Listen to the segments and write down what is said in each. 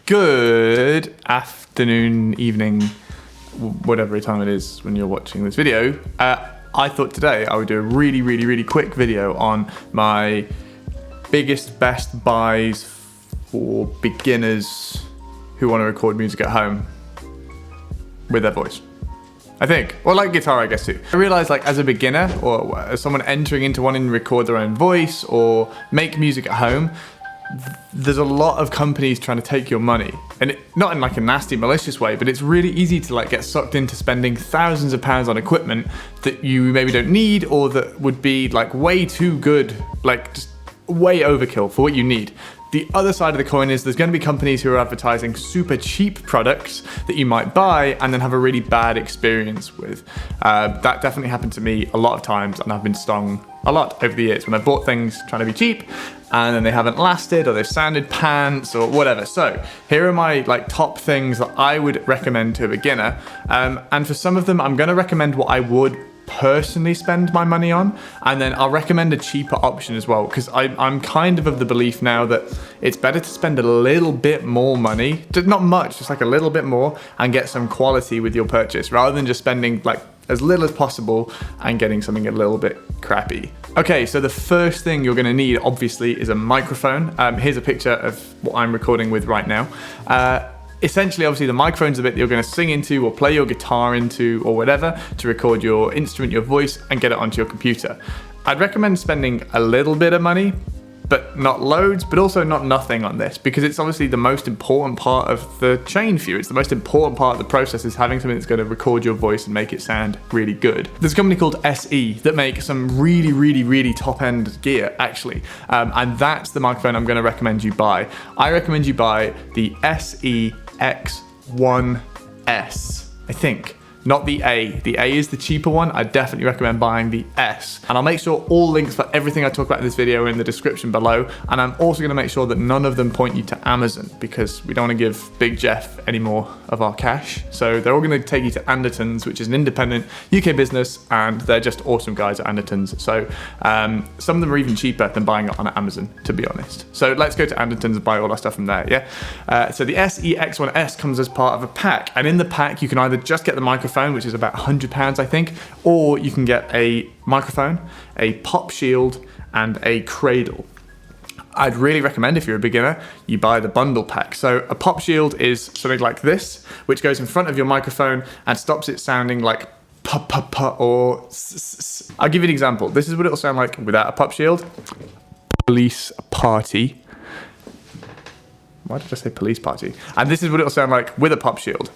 Good afternoon, evening, whatever time it is when you're watching this video. I thought today I would do a really quick video on my biggest best buys for beginners who want to record music at home with their voice. I think, or like guitar, I guess too. I realized, like, as a beginner or as someone entering into wanting to record their own voice or make music at home, there's a lot of companies trying to take your money, and not in like a nasty, malicious way, but it's really easy to like get sucked into spending thousands of pounds on equipment that you maybe don't need, or that would be like way too good, like just way overkill for what you need. The other side of the coin is there's going to be companies who are advertising super cheap products that you might buy and then have a really bad experience with. That definitely happened to me a lot of times, and I've been stung a lot over the years when I've bought things trying to be cheap and then they haven't lasted, or they've sounded pants or whatever. So here are my like top things that I would recommend to a beginner, and for some of them I'm going to recommend what I would personally spend my money on, and then I'll recommend a cheaper option as well, because I'm kind of the belief now that it's better to spend a little bit more money, not much, just like a little bit more, and get some quality with your purchase, rather than just spending like as little as possible and getting something a little bit crappy. Okay, so the first thing you're going to need obviously is a microphone. Here's a picture of what I'm recording with right now. Essentially, obviously, the microphone's the bit that you're going to sing into or play your guitar into or whatever to record your instrument, your voice, and get it onto your computer. I'd recommend spending a little bit of money, but not loads, but also not nothing on this, because it's obviously the most important part of the chain for you. It's the most important part of the process, is having something that's going to record your voice and make it sound really good. There's a company called SE that make some really top-end gear, actually, and that's the microphone I'm going to recommend you buy. I recommend you buy the SE X1S, I think. Not the A. The A is the cheaper one. I definitely recommend buying the S. And I'll make sure all links for everything I talk about in this video are in the description below. And I'm also going to make sure that none of them point you to Amazon, because we don't want to give Big Jeff any more of our cash. So they're all going to take you to Anderton's, which is an independent UK business, and they're just awesome guys at Anderton's. So some of them are even cheaper than buying it on Amazon, to be honest. So let's go to Anderton's and buy all our stuff from there, yeah? So the SE X1S comes as part of a pack. And in the pack, you can either just get the microphone, which is about £100, I think, or you can get a microphone, a pop shield, and a cradle. I'd really recommend, if you're a beginner, you buy the bundle pack. So a pop shield is something like this, which goes in front of your microphone and stops it sounding like pa or s. I'll give you an example. This is what it'll sound like without a pop shield. Police party. Why did I say police party? And this is what it'll sound like with a pop shield.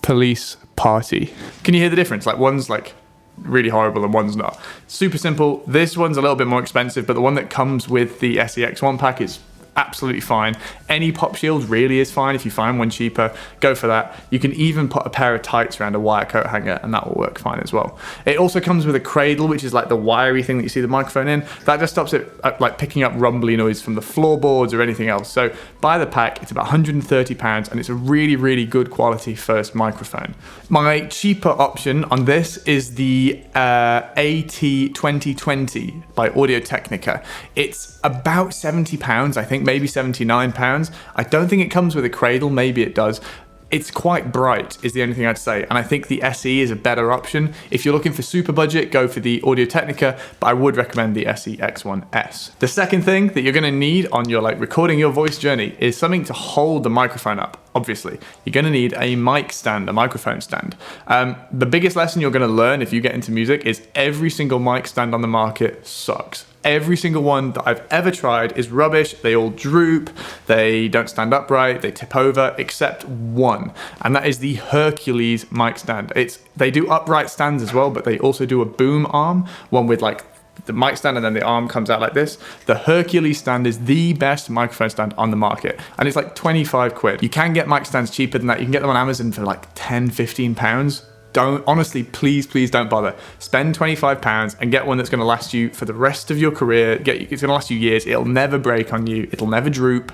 Police party. Can you hear the difference? Like, one's like really horrible and one's not. Super simple. This one's a little bit more expensive, but the one that comes with the SEX1 pack is absolutely fine. Any pop shield really is fine. If you find one cheaper, go for that. You can even put a pair of tights around a wire coat hanger and that will work fine as well. It also comes with a cradle, which is like the wiry thing that you see the microphone in. That just stops it like picking up rumbly noise from the floorboards or anything else. So buy the pack. It's about £130 and it's a really good quality first microphone. My cheaper option on this is the AT2020 by Audio Technica. It's about £70, I think, maybe £79. I don't think it comes with a cradle, maybe it does. It's quite bright is the only thing I'd say, and I think the SE is a better option. If you're looking for super budget, go for the Audio Technica, but I would recommend the SE X1S. The second thing that you're going to need on your like recording your voice journey is something to hold the microphone up. Obviously, you're going to need a mic stand, a microphone stand. The biggest lesson you're going to learn if you get into music is every single mic stand on the market sucks. Every single one that I've ever tried is rubbish. They all droop, they don't stand upright, they tip over, except one, and that is the Hercules mic stand. They do upright stands as well, but they also do a boom arm, one with like the mic stand and then the arm comes out like this. The Hercules stand is the best microphone stand on the market, and it's like 25 quid. You can get mic stands cheaper than that. You can get them on Amazon for like 10-15 pounds. Honestly, please don't bother. Spend £25 and get one that's going to last you for the rest of your career. It's going to last you years. It'll never break on you. It'll never droop.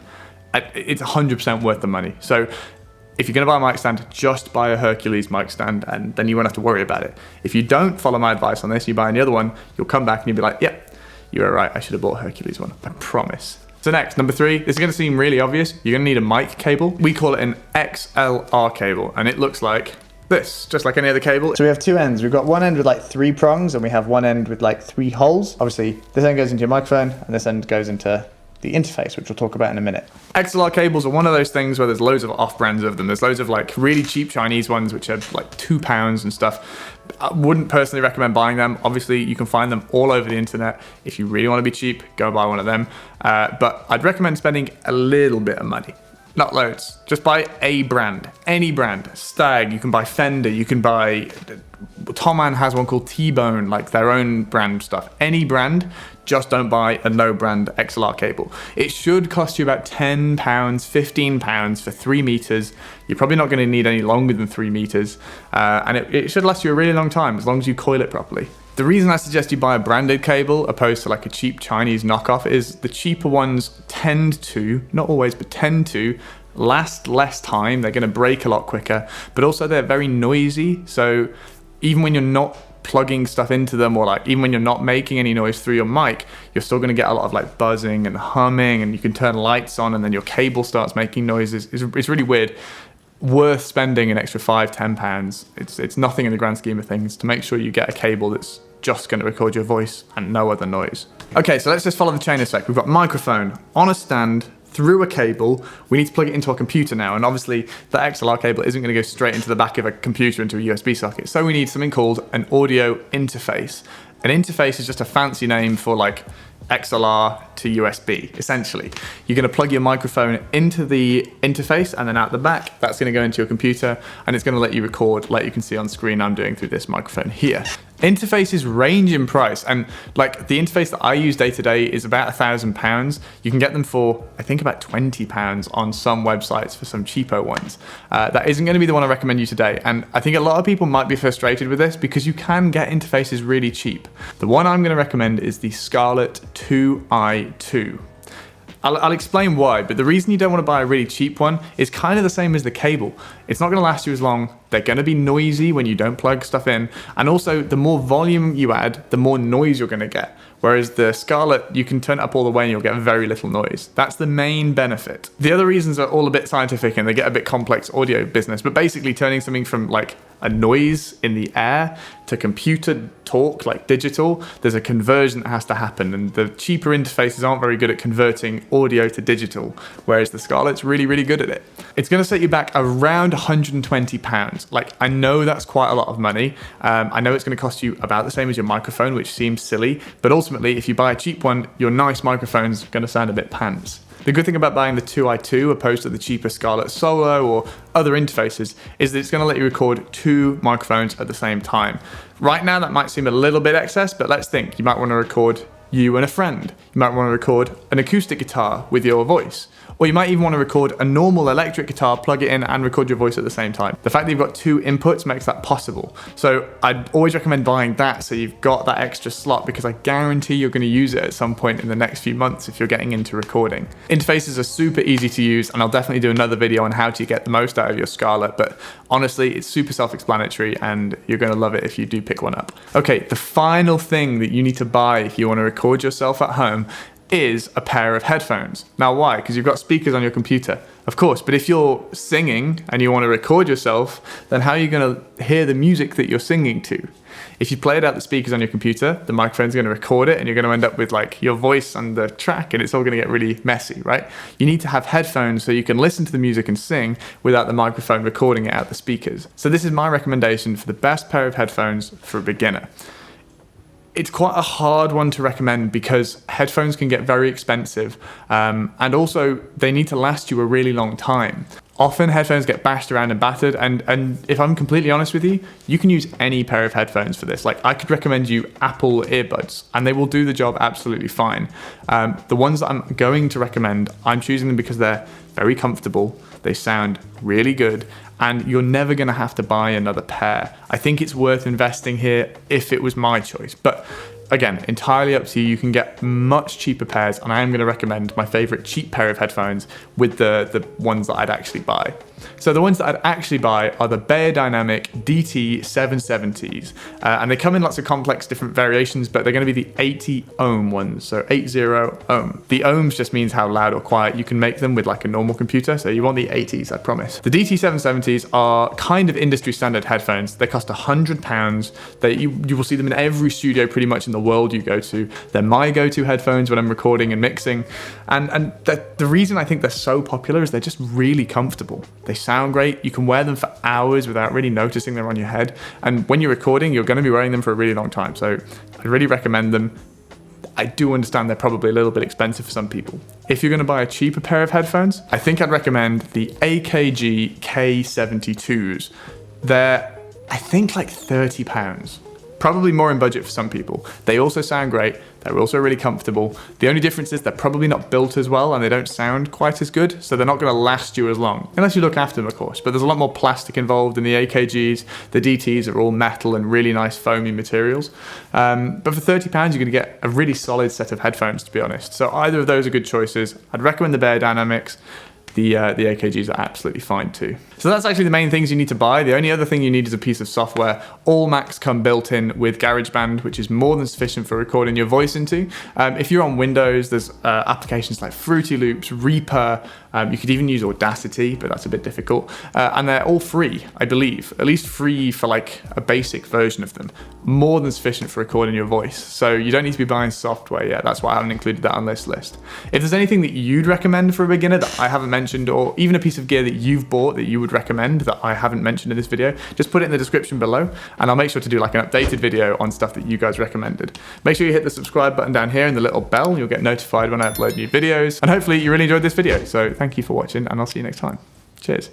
It's 100% worth the money. So if you're going to buy a mic stand, just buy a Hercules mic stand, and then you won't have to worry about it. If you don't follow my advice on this, you buy any other one, you'll come back and you'll be like, yep, you were right. I should have bought a Hercules one. I promise. So next, number 3, this is gonna seem really obvious. You're gonna need a mic cable. We call it an XLR cable, and it looks like this, just like any other cable. So we have 2 ends. We've got one end with like 3 prongs, and we have one end with like 3 holes. Obviously, this end goes into your microphone, and this end goes into the interface, which we'll talk about in a minute. XLR cables are one of those things where there's loads of off-brands of them. There's loads of like really cheap Chinese ones, which are like £2 and stuff. I wouldn't personally recommend buying them. Obviously, you can find them all over the internet. If you really want to be cheap, go buy one of them. But I'd recommend spending a little bit of money. Not loads. Just buy a brand, any brand. Stag, you can buy Fender, you can buy, Thomann has one called T-Bone, like their own brand stuff. Any brand, just don't buy a no brand XLR cable. It should cost you about £10, £15 for 3 meters. You're probably not gonna need any longer than 3 meters. And it should last you a really long time, as long as you coil it properly. The reason I suggest you buy a branded cable opposed to like a cheap Chinese knockoff is the cheaper ones tend to, not always, but tend to last less time. They're gonna break a lot quicker, but also they're very noisy. So even when you're not plugging stuff into them, or like even when you're not making any noise through your mic, you're still gonna get a lot of like buzzing and humming, and you can turn lights on and then your cable starts making noises. It's really weird. Worth spending an extra £5–10. It's nothing in the grand scheme of things to make sure you get a cable that's just going to record your voice and no other noise. Okay, so let's just follow the chain a sec. We've got microphone on a stand through a cable. We need to plug it into our computer now, and obviously the XLR cable isn't going to go straight into the back of a computer into a USB socket. So we need something called an audio interface. An interface is just a fancy name for like XLR to USB, essentially. You're going to plug your microphone into the interface, and then out the back, that's going to go into your computer, and it's going to let you record like you can see on screen I'm doing through this microphone here. Interfaces range in price, and like the interface that I use day to day is about £1,000. You can get them for, I think, about £20 on some websites for some cheapo ones. That isn't going to be the one I recommend you today, and I think a lot of people might be frustrated with this because you can get interfaces really cheap. The one I'm going to recommend is the Scarlett 2i2. I'll explain why, but the reason you don't want to buy a really cheap one is kind of the same as the cable. It's not going to last you as long, they're going to be noisy when you don't plug stuff in, and also the more volume you add, the more noise you're going to get. Whereas the Scarlett, you can turn it up all the way and you'll get very little noise. That's the main benefit. The other reasons are all a bit scientific and they get a bit complex audio business, but basically turning something from like a noise in the air to computer talk, like digital, there's a conversion that has to happen, and the cheaper interfaces aren't very good at converting audio to digital, whereas the Scarlett's really, really good at it. It's going to set you back around £120. Like, I know that's quite a lot of money. I know it's going to cost you about the same as your microphone, which seems silly, but ultimately, if you buy a cheap one, your nice microphone's going to sound a bit pants. The good thing about buying the 2i2 opposed to the cheaper Scarlett Solo or other interfaces is that it's going to let you record 2 microphones at the same time. Right now that might seem a little bit excess, but let's think. You might want to record you and a friend. You might want to record an acoustic guitar with your voice. Or you might even want to record a normal electric guitar, plug it in and record your voice at the same time. The fact that you've got 2 inputs makes that possible. So I'd always recommend buying that so you've got that extra slot, because I guarantee you're going to use it at some point in the next few months if you're getting into recording. Interfaces are super easy to use, and I'll definitely do another video on how to get the most out of your Scarlett, but honestly, it's super self-explanatory and you're going to love it if you do pick one up. Okay, the final thing that you need to buy if you want to record yourself at home is a pair of headphones. Now why? Because you've got speakers on your computer, of course, but if you're singing and you want to record yourself, then how are you going to hear the music that you're singing to? If you play it out the speakers on your computer, the microphone's going to record it and you're going to end up with like your voice on the track, and it's all going to get really messy, right? You need to have headphones so you can listen to the music and sing without the microphone recording it out the speakers. So this is my recommendation for the best pair of headphones for a beginner. It's quite a hard one to recommend because headphones can get very expensive, and also they need to last you a really long time. Often headphones get bashed around and battered, and if I'm completely honest with you, you can use any pair of headphones for this. Like, I could recommend you Apple earbuds and they will do the job absolutely fine. The ones that I'm going to recommend, I'm choosing them because they're very comfortable, they sound really good, and you're never going to have to buy another pair. I think it's worth investing here if it was my choice. But again, entirely up to you. You can get much cheaper pairs, and I am going to recommend my favorite cheap pair of headphones with the ones that I'd actually buy. So the ones that I'd actually buy are the Beyerdynamic DT770s, and they come in lots of complex different variations, but they're going to be the 80 ohm ones, so 80 ohm. The ohms just means how loud or quiet you can make them with like a normal computer, so you want the 80s, I promise. The DT770s are kind of industry standard headphones. They cost £100. You will see them in every studio pretty much in the world you go to. They're my go-to headphones when I'm recording and mixing, and the reason I think they're so popular is they're just really comfortable. They sound great. You can wear them for hours without really noticing they're on your head. And when you're recording, you're going to be wearing them for a really long time. So I'd really recommend them. I do understand they're probably a little bit expensive for some people. If you're going to buy a cheaper pair of headphones, I think I'd recommend the AKG K72s. They're, I think, like £30. Probably more in budget for some people. They also sound great. They're also really comfortable. The only difference is they're probably not built as well and they don't sound quite as good, so they're not going to last you as long. Unless you look after them, of course, but there's a lot more plastic involved in the AKGs. The DTs are all metal and really nice foamy materials. But for £30, you're going to get a really solid set of headphones, to be honest. So either of those are good choices. I'd recommend the Beyerdynamics. The AKGs are absolutely fine too. So that's actually the main things you need to buy. The only other thing you need is a piece of software. All Macs come built in with GarageBand, which is more than sufficient for recording your voice into. If you're on Windows, there's applications like Fruity Loops, Reaper. You could even use Audacity, but that's a bit difficult. And they're all free, I believe. At least free for like a basic version of them. More than sufficient for recording your voice. So you don't need to be buying software yet. That's why I haven't included that on this list. If there's anything that you'd recommend for a beginner that I haven't mentioned, or even a piece of gear that you've bought that you would recommend that I haven't mentioned in this video, just put it in the description below and I'll make sure to do like an updated video on stuff that you guys recommended. Make sure you hit the subscribe button down here and the little bell. You'll get notified when I upload new videos, and hopefully you really enjoyed this video. So thank you for watching and I'll see you next time. Cheers.